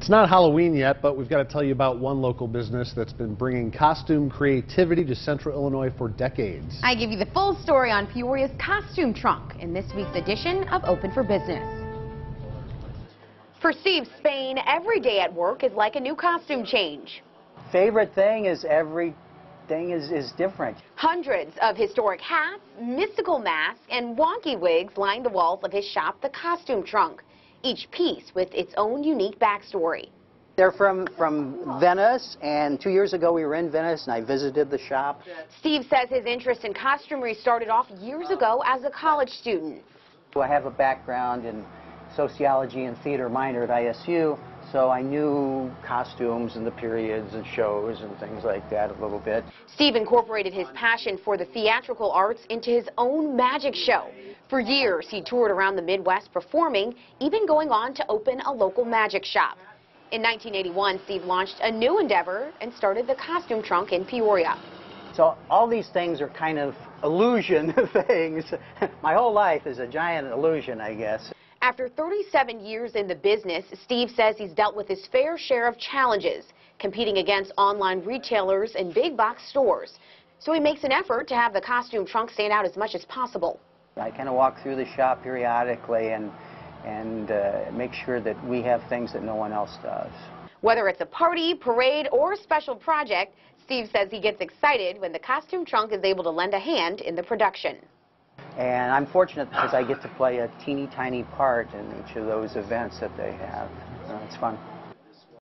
It's not Halloween yet, but we've got to tell you about one local business that's been bringing costume creativity to Central Illinois for decades. I give you the full story on Peoria's Costume Trunk in this week's edition of Open for Business. For Steve Spain, every day at work is like a new costume change. Favorite thing is everything is different. Hundreds of historic hats, mystical masks, and wonky wigs line the walls of his shop, the Costume Trunk, each piece with its own unique backstory. They're from Venice, and 2 years ago we were in Venice and I visited the shop. Steve says his interest in costumery started off years ago as a college student. I have a background in sociology and theater minor at ISU, so I knew costumes and the periods and shows and things like that a little bit. Steve incorporated his passion for the theatrical arts into his own magic show. For years, he toured around the Midwest performing, even going on to open a local magic shop. In 1981, Steve launched a new endeavor and started the Costume Trunk in Peoria. So all these things are kind of illusion things. My whole life is a giant illusion, I guess. After 37 years in the business, Steve says he's dealt with his fair share of challenges, competing against online retailers and big box stores. So he makes an effort to have the Costume Trunk stand out as much as possible. I kind of walk through the shop periodically and make sure that we have things that no one else does. Whether it's a party, parade, or special project, Steve says he gets excited when the Costume Trunk is able to lend a hand in the production. And I'm fortunate because I get to play a teeny tiny part in each of those events that they have. It's fun.